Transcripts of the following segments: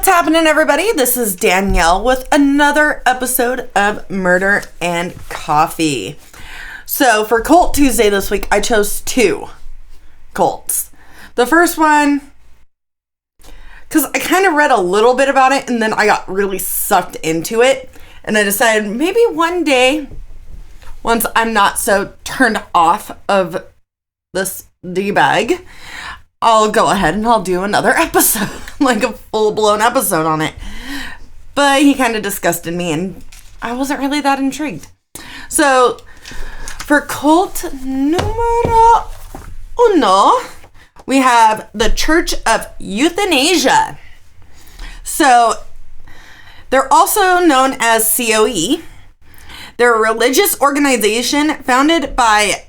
What's happening, everybody? This is Danielle with another episode of Murder and Coffee. So for Cult Tuesday this week, I chose two cults. The first one, because I kind of read a little bit about it and then I got really sucked into it. And I decided maybe one day, once I'm not so turned off of this D-bag, I'll go ahead and I'll do another episode, like a full-blown episode on it. But he kind of disgusted me and I wasn't really that intrigued. So, for cult numero uno, we have the Church of Euthanasia. So, they're also known as COE. They're a religious organization founded by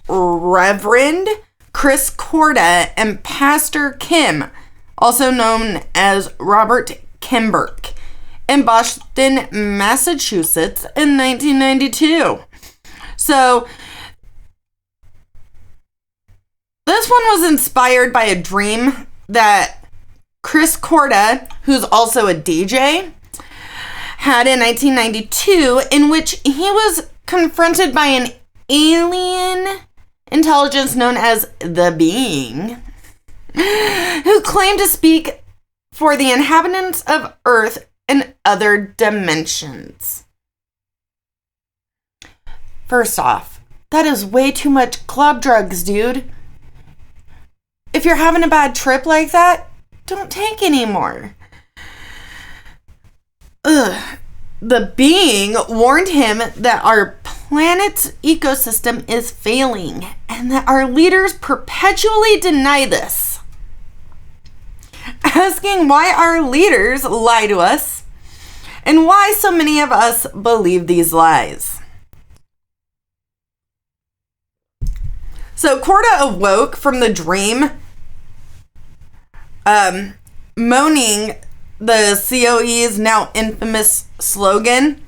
Reverend Chris Corda and Pastor Kim, also known as Robert Kimberk, in Boston, Massachusetts in 1992. So, this one was inspired by a dream that Chris Corda, who's also a DJ, had in 1992, in which he was confronted by an alien intelligence known as the Being, who claimed to speak for the inhabitants of Earth and other dimensions. First off, that is way too much club drugs, dude. If you're having a bad trip like that, don't take any more. The Being warned him that our planet's ecosystem is failing and that our leaders perpetually deny this, asking why our leaders lie to us and why so many of us believe these lies. So Corda awoke from the dream, moaning the COE's now infamous slogan,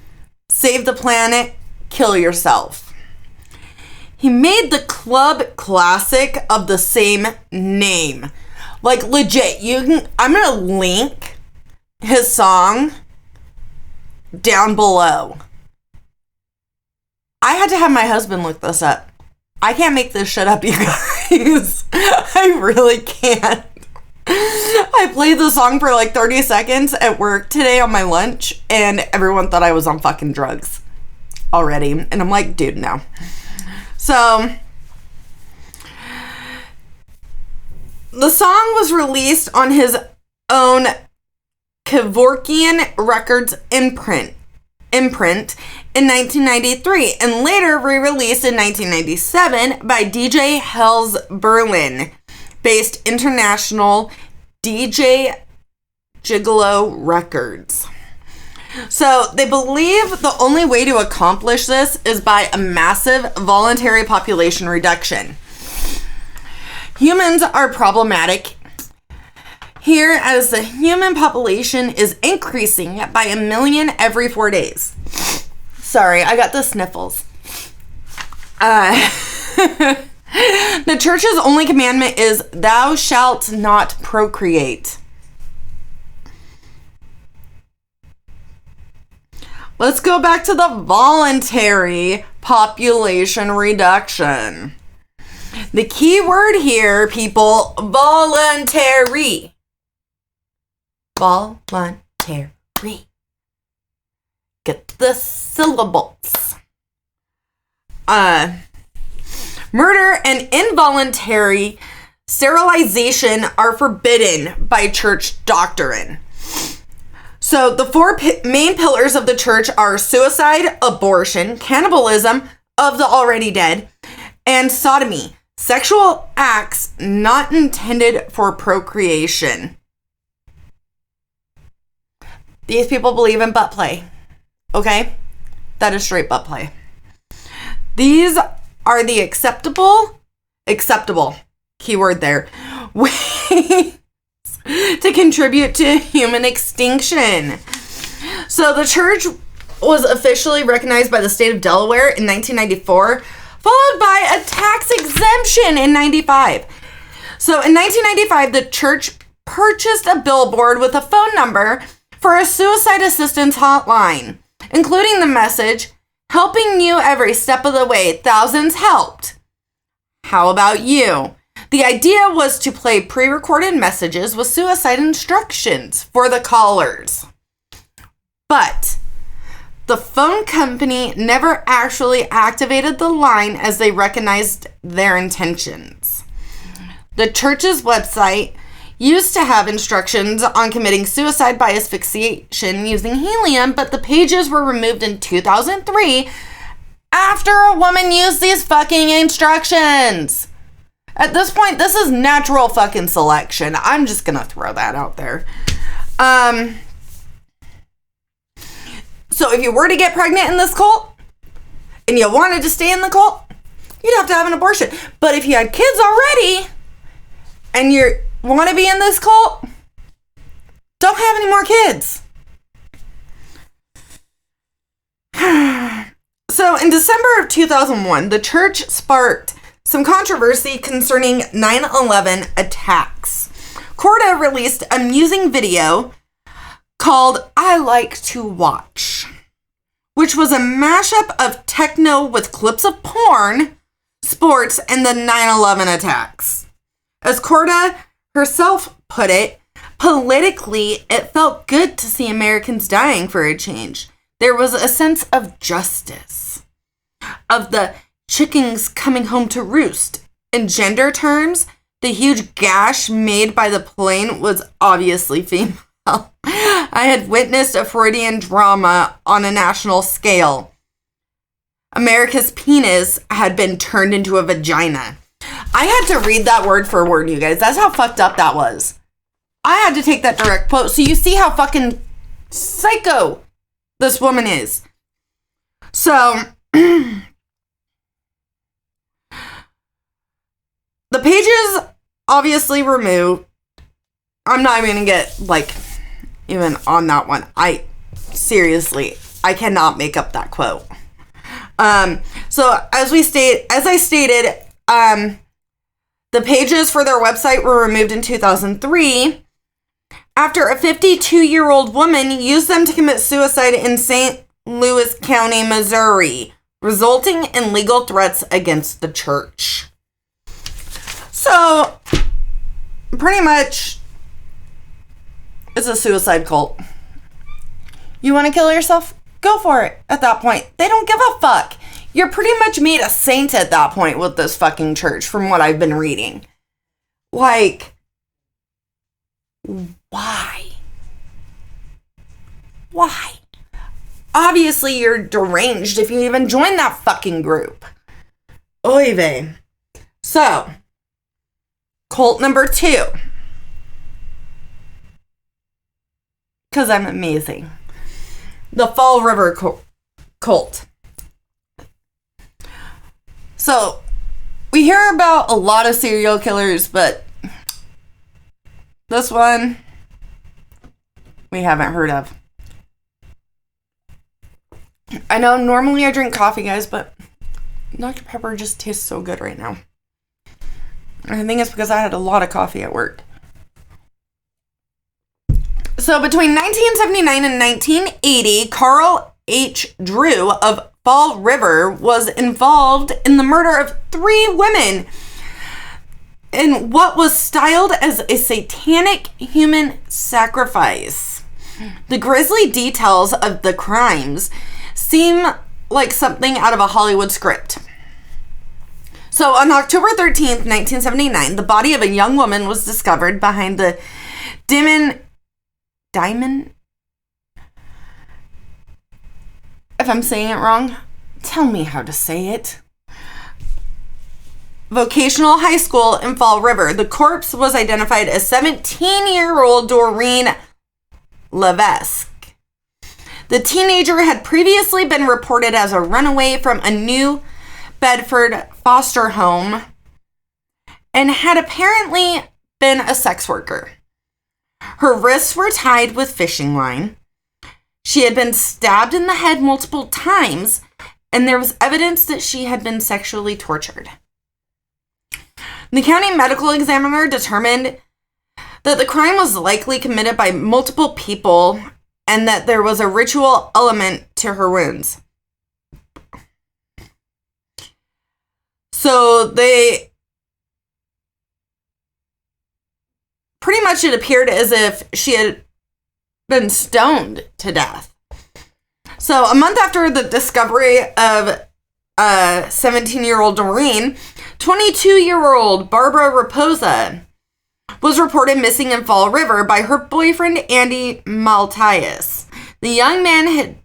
"Save the planet, kill yourself." He made the club classic of the same name. Like, legit, I'm gonna link his song down below. I had to have my husband look this up. I can't make this shit up, you guys. I really can't. I played the song for like 30 seconds at work today on my lunch, and everyone thought I was on fucking drugs already. And I'm like, dude, no. So, the song was released on his own Kevorkian Records imprint in 1993, and later re-released in 1997 by DJ Hells Berlin based international DJ Gigolo Records. So they believe the only way to accomplish this is by a massive voluntary population reduction. Humans are problematic here as the human population is increasing by 1 million every 4 days. Sorry, I got the sniffles. The church's only commandment is, "Thou shalt not procreate." Let's go back to the voluntary population reduction. The key word here, people, voluntary. Voluntary. Get the syllables. Murder and involuntary sterilization are forbidden by church doctrine. So the four main pillars of the church are suicide, abortion, cannibalism of the already dead, and sodomy, sexual acts not intended for procreation. These people believe in butt play. Okay? That is straight butt play. These are the acceptable, keyword there, ways to contribute to human extinction. So the church was officially recognized by the state of Delaware in 1994, followed by a tax exemption in 95. So in 1995, the church purchased a billboard with a phone number for a suicide assistance hotline, including the message, "Helping you every step of the way. Thousands helped. How about you?" The idea was to play pre-recorded messages with suicide instructions for the callers. But the phone company never actually activated the line as they recognized their intentions. The church's website used to have instructions on committing suicide by asphyxiation using helium, but the pages were removed in 2003 after a woman used these fucking instructions. At this point, this is natural fucking selection. I'm just gonna throw that out there. So if you were to get pregnant in this cult and you wanted to stay in the cult, you'd have to have an abortion. But if you had kids already and you want to be in this cult, don't have any more kids. So in December of 2001, the church sparked some controversy concerning 9/11 attacks. Corda released a amusing video called "I Like to Watch," which was a mashup of techno with clips of porn, sports, and the 9/11 attacks. As Corda herself put it, politically, it felt good to see Americans dying for a change. There was a sense of justice, of the chickens coming home to roost. In gender terms, the huge gash made by the plane was obviously female. I had witnessed a Freudian drama on a national scale. America's penis had been turned into a vagina. I had to read that word for word, you guys. That's how fucked up that was. I had to take that direct quote. So you see how fucking psycho this woman is. So the pages obviously removed. I'm not even gonna get even on that one. I cannot make up that quote. So as I stated, the pages for their website were removed in 2003 after a 52-year-old woman used them to commit suicide in St. Louis County, Missouri, resulting in legal threats against the church. So, pretty much, it's a suicide cult. You want to kill yourself? Go for it at that point. They don't give a fuck. You're pretty much made a saint at that point with this fucking church, from what I've been reading. Why? Why? Obviously, you're deranged if you even join that fucking group. Oy vey. So, cult number 2. Because I'm amazing. The Fall River cult. So, we hear about a lot of serial killers, but this one we haven't heard of. I know normally I drink coffee, guys, but Dr. Pepper just tastes so good right now. And I think it's because I had a lot of coffee at work. So between 1979 and 1980, Carl H. Drew of Fall River was involved in the murder of 3 women in what was styled as a satanic human sacrifice. The grisly details of the crimes seem like something out of a Hollywood script. So on October 13th, 1979, the body of a young woman was discovered behind the Diamond, if I'm saying it wrong, tell me how to say it, Vocational High School in Fall River. The corpse was identified as 17-year-old Doreen Levesque. The teenager had previously been reported as a runaway from a New Bedford foster home and had apparently been a sex worker. Her wrists were tied with fishing line. She had been stabbed in the head multiple times, and there was evidence that she had been sexually tortured. The county medical examiner determined that the crime was likely committed by multiple people and that there was a ritual element to her wounds. So they pretty much, it appeared as if she had been stoned to death. So a month after the discovery of 17-year-old Doreen, 22-year-old Barbara Raposa was reported missing in Fall River by her boyfriend Andy Maltias. The young man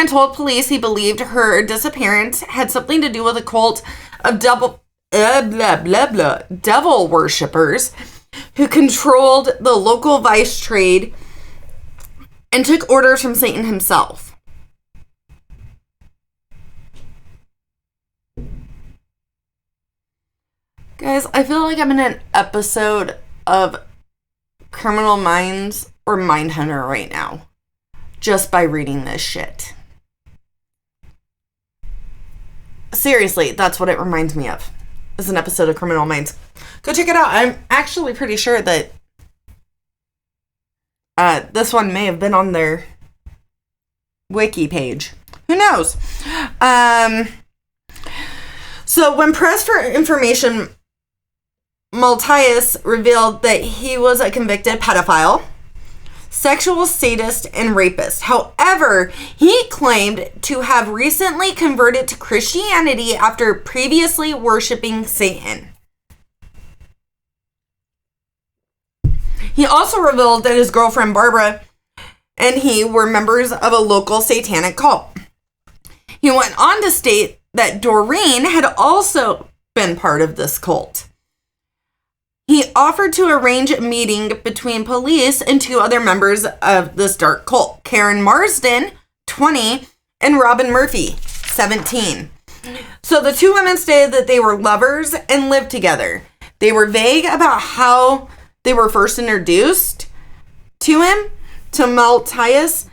told police he believed her disappearance had something to do with a cult of devil worshippers who controlled the local vice trade and took orders from Satan himself. Guys, I feel like I'm in an episode of Criminal Minds or Mindhunter right now, just by reading this shit. Seriously, that's what it reminds me of. It's an episode of Criminal Minds. Go check it out. I'm actually pretty sure that this one may have been on their wiki page. Who knows? So when pressed for information, Maltias revealed that he was a convicted pedophile, sexual sadist, and rapist. However, he claimed to have recently converted to Christianity after previously worshiping Satan. He also revealed that his girlfriend Barbara and he were members of a local satanic cult. He went on to state that Doreen had also been part of this cult. He offered to arrange a meeting between police and two other members of this dark cult, Karen Marsden, 20, and Robin Murphy, 17. So the two women stated that they were lovers and lived together. They were vague about how they were first introduced to him, to Maltias.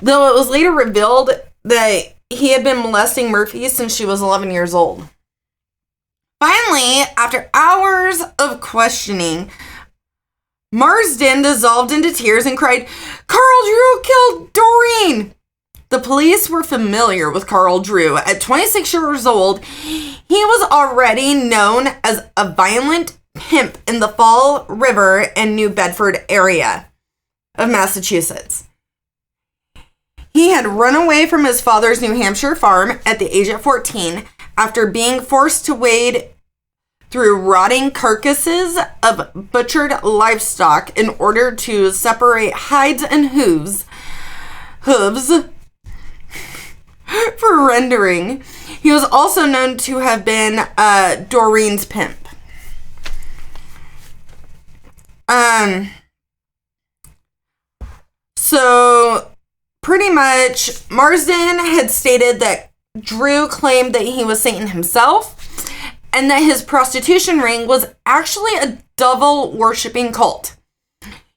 Though it was later revealed that he had been molesting Murphy since she was 11 years old. Finally, after hours of questioning, Marsden dissolved into tears and cried, "Carl Drew killed Doreen!" The police were familiar with Carl Drew. At 26 years old, he was already known as a violent pimp in the Fall River and New Bedford area of Massachusetts. He had run away from his father's New Hampshire farm at the age of 14 after being forced to wade through rotting carcasses of butchered livestock in order to separate hides and hooves for rendering. He was also known to have been Doreen's pimp. So pretty much, Marsden had stated that Drew claimed that he was Satan himself and that his prostitution ring was actually a devil-worshipping cult.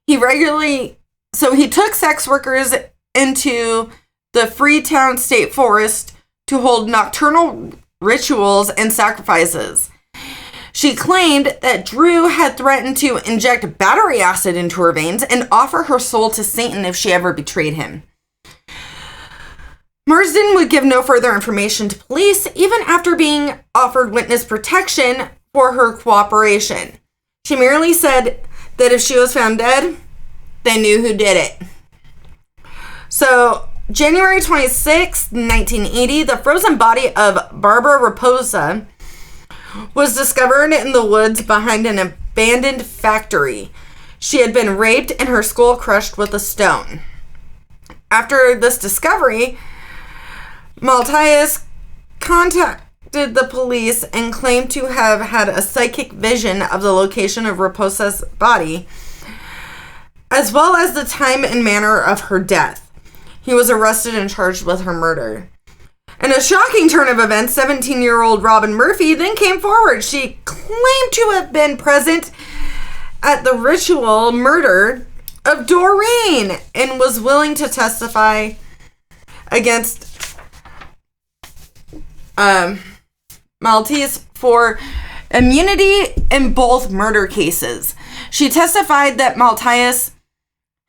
He took sex workers into the Freetown State Forest to hold nocturnal rituals and sacrifices. She claimed that Drew had threatened to inject battery acid into her veins and offer her soul to Satan if she ever betrayed him. Marsden would give no further information to police, even after being offered witness protection for her cooperation. She merely said that if she was found dead, they knew who did it. So, January 26, 1980, the frozen body of Barbara Raposa was discovered in the woods behind an abandoned factory. She had been raped and her skull crushed with a stone. After this discovery, Maltias contacted the police and claimed to have had a psychic vision of the location of Raposa's body, as well as the time and manner of her death. He was arrested and charged with her murder. In a shocking turn of events, 17-year-old Robin Murphy then came forward. She claimed to have been present at the ritual murder of Doreen and was willing to testify against Maltese for immunity in both murder cases. She testified that Maltese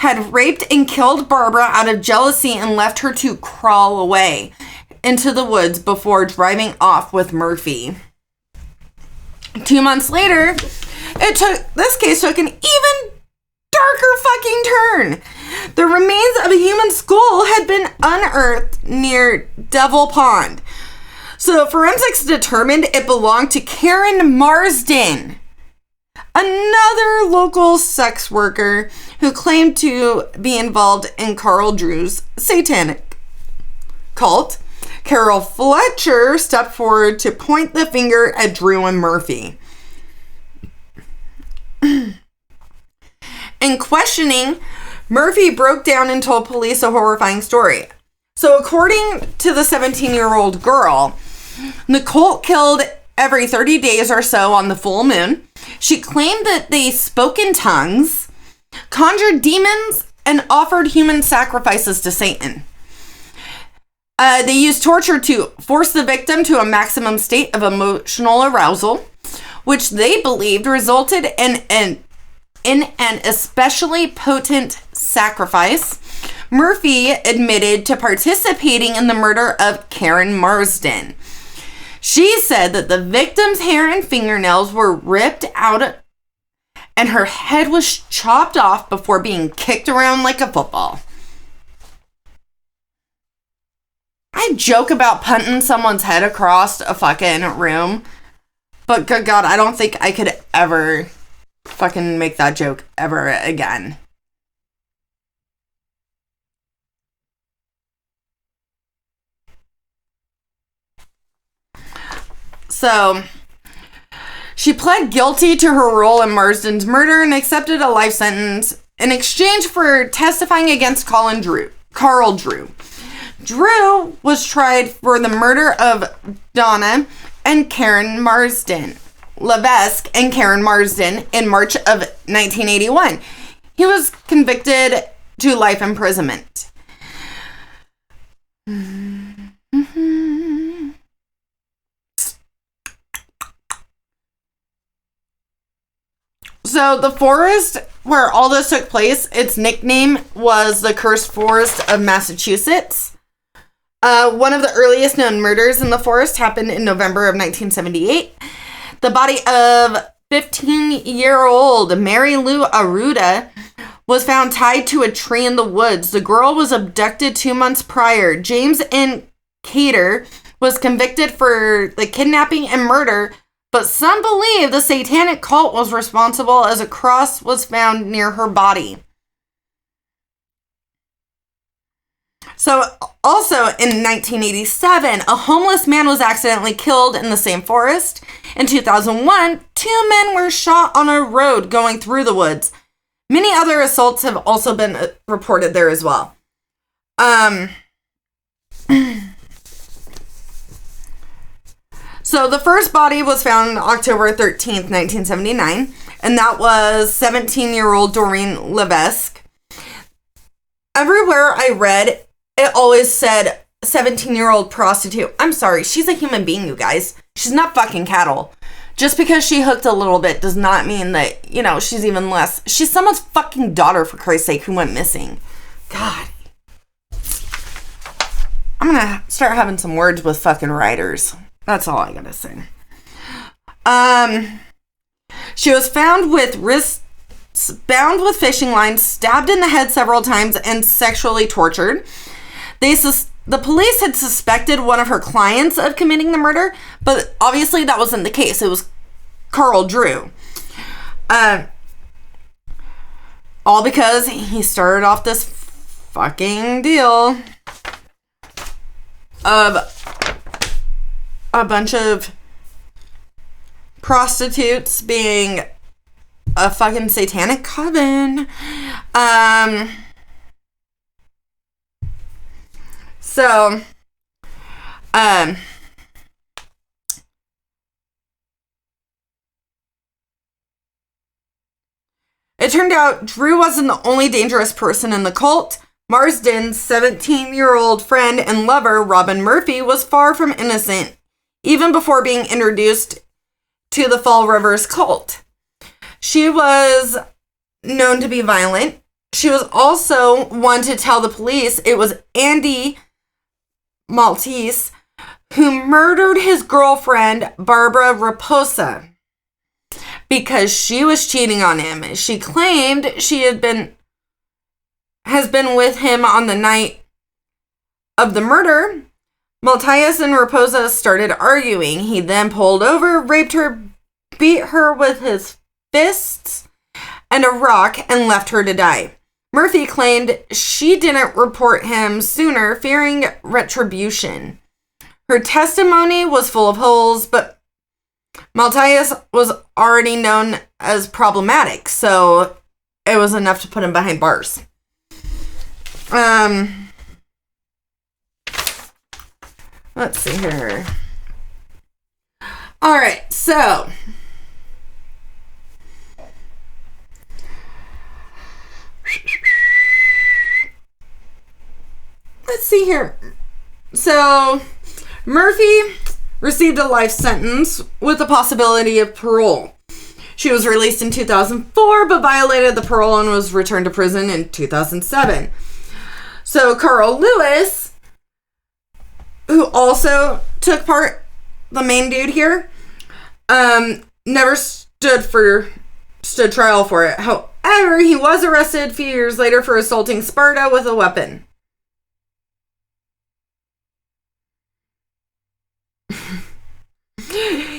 had raped and killed Barbara out of jealousy and left her to crawl away into the woods before driving off with Murphy. 2 months later, this case took an even darker fucking turn. The remains of a human skull had been unearthed near Devil Pond. So forensics determined it belonged to Karen Marsden, another local sex worker who claimed to be involved in Carl Drew's satanic cult. Carol Fletcher stepped forward to point the finger at Drew and Murphy. In questioning, Murphy broke down and told police a horrifying story. So according to the 17-year-old girl, the cult killed every 30 days or so on the full moon. She claimed that they spoke in tongues, conjured demons, and offered human sacrifices to Satan. They used torture to force the victim to a maximum state of emotional arousal, which they believed resulted in an especially potent sacrifice. Murphy admitted to participating in the murder of Karen Marsden. She said that the victim's hair and fingernails were ripped out and her head was chopped off before being kicked around like a football. I joke about punting someone's head across a fucking room, but good God, I don't think I could ever fucking make that joke ever again. So, she pled guilty to her role in Marsden's murder and accepted a life sentence in exchange for testifying against Carl Drew. Drew was tried for the murder of Donna and Karen Marsden, Levesque and Karen Marsden, in March of 1981. He was convicted to life imprisonment. So the forest where all this took place, its nickname was the Cursed Forest of Massachusetts. One of the earliest known murders in the forest happened in November of 1978. The body of 15-year-old Mary Lou Aruda was found tied to a tree in the woods. The girl was abducted 2 months prior. James N. Cater was convicted for the kidnapping and murder, but some believe the satanic cult was responsible as a cross was found near her body. So, also in 1987, a homeless man was accidentally killed in the same forest. In 2001, 2 men were shot on a road going through the woods. Many other assaults have also been reported there as well. So the first body was found October 13th, 1979, and that was 17-year-old Doreen Levesque. Everywhere I read, it always said 17-year-old prostitute. I'm sorry, she's a human being, you guys. She's not fucking cattle. Just because she hooked a little bit does not mean that, she's even less. She's someone's fucking daughter, for Christ's sake, who went missing. God. I'm gonna start having some words with fucking writers. That's all I gotta say. She was found with wrists bound with fishing lines, stabbed in the head several times, and sexually tortured. The police had suspected one of her clients of committing the murder, but obviously that wasn't the case. It was Carl Drew. All because he started off this fucking deal of a bunch of prostitutes being a fucking satanic coven. It turned out Drew wasn't the only dangerous person in the cult. Marsden's 17-year-old friend and lover, Robin Murphy, was far from innocent. even before being introduced to the Fall Rivers cult. She was known to be violent. She was also one to tell the police it was Andy Maltese who murdered his girlfriend, Barbara Raposa, because she was cheating on him. She claimed she has been with him on the night of the murder. Maltese and Raposa started arguing. He then pulled over, raped her, beat her with his fists and a rock, and left her to die. Murphy claimed she didn't report him sooner, fearing retribution. Her testimony was full of holes, but Maltese was already known as problematic, so it was enough to put him behind bars. Let's see here. All right, so let's see here. So Murphy received a life sentence with the possibility of parole. She was released in 2004, but violated the parole and was returned to prison in 2007. So Carl Lewis, who also took part, the main dude here, never stood trial for it. However, he was arrested a few years later for assaulting Sparta with a weapon.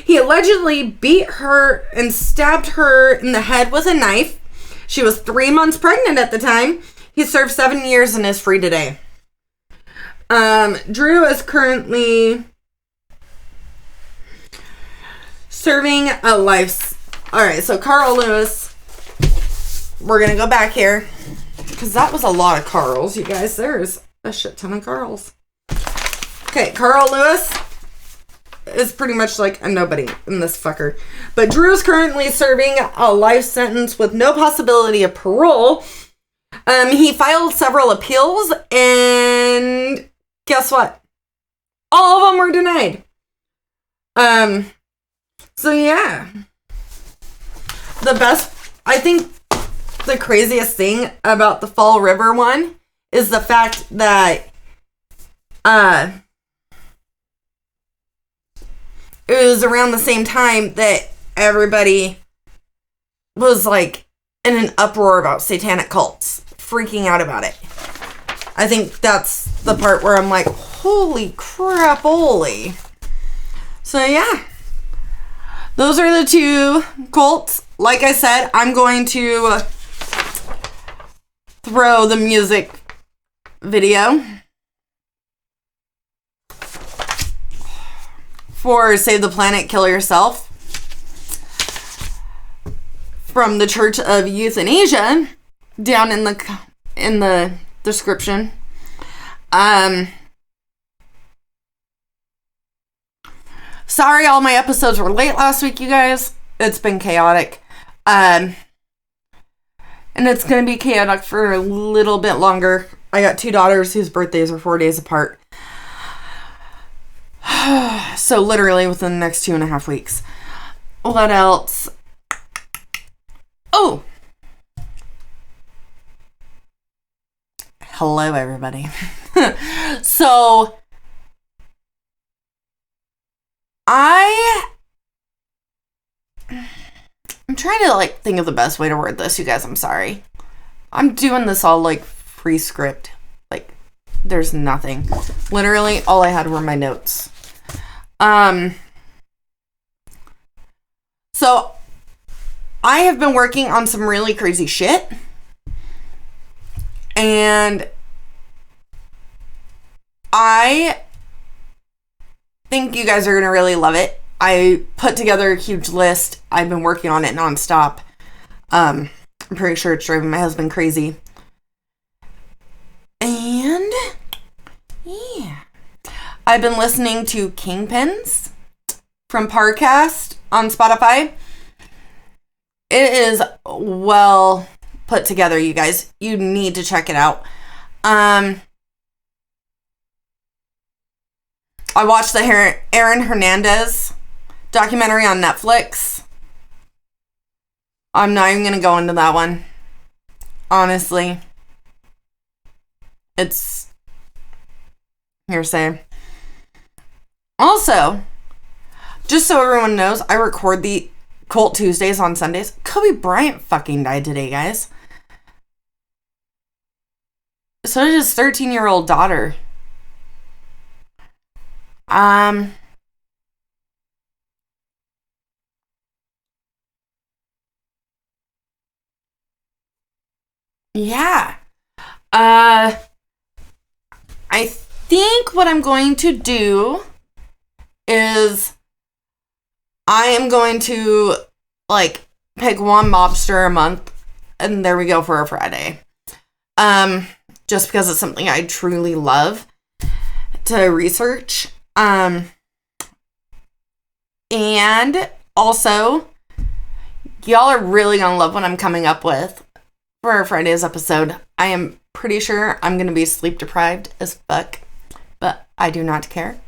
He allegedly beat her and stabbed her in the head with a knife. She was 3 months pregnant at the time. He served 7 years and is free today. Drew is currently serving a life. Alright, so Carl Lewis. We're going to go back here, because that was a lot of Carls, you guys. There's a shit ton of Carls. Okay, Carl Lewis is pretty much like a nobody in this fucker. But Drew is currently serving a life sentence with no possibility of parole. He filed several appeals, and guess what? All of them were denied. So yeah. I think the craziest thing about the Fall River one is the fact that, it was around the same time that everybody was like in an uproar about satanic cults, freaking out about it. I think that's the part where I'm like, holy crapoly. So yeah, those are the two cults. Like I said, I'm going to throw the music video for Save the Planet, Kill Yourself from the Church of Euthanasia down in the description. Sorry all my episodes were late last week, you guys. It's been chaotic. And it's going to be chaotic for a little bit longer. I got 2 daughters whose birthdays are 4 days apart. So literally within the next 2.5 weeks. What else? Oh! Hello, everybody. So, I'm trying to, think of the best way to word this, you guys. I'm sorry. I'm doing this all, free script. There's nothing. Literally, all I had were my notes. So, I have been working on some really crazy shit. And I think you guys are going to really love it. I put together a huge list. I've been working on it nonstop. I'm pretty sure it's driving my husband crazy. And yeah, I've been listening to Kingpins from Parcast on Spotify. It is well put together, you guys. You need to check it out. I watched the Aaron Hernandez documentary on Netflix. I'm not even going to go into that one. Honestly. It's hearsay. Also, just so everyone knows, I record the Cult Tuesdays on Sundays. Kobe Bryant fucking died today, guys. So did his 13-year-old daughter. Yeah. I think what I'm going to do is I am going to, like, pick one mobster a month, and there we go for a Friday. Just because it's something I truly love to research. And also, y'all are really gonna love what I'm coming up with for Friday's episode. I am pretty sure I'm gonna be sleep deprived as fuck, but I do not care.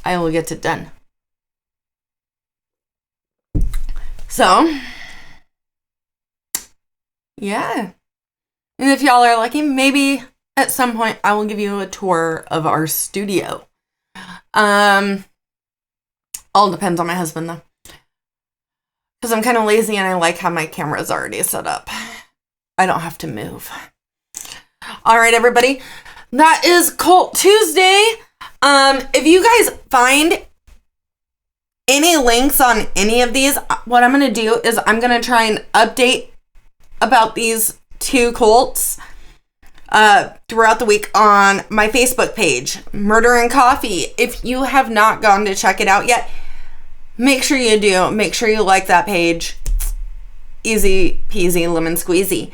I will get it done. So, yeah. And if y'all are lucky, maybe at some point I will give you a tour of our studio. All depends on my husband, though. Because I'm kind of lazy and I like how my camera's already set up. I don't have to move. All right, everybody. That is Cult Tuesday. If you guys find any links on any of these, what I'm going to do is I'm going to try and update about these two cults throughout the week on my Facebook page, Murder and Coffee. If you have not gone to check it out yet, make sure you do. Make sure you like that page. Easy peasy lemon squeezy.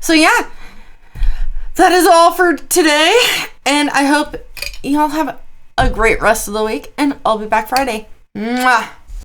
So yeah, that is all for today, and I hope y'all have a great rest of the week, and I'll be back Friday. Mwah.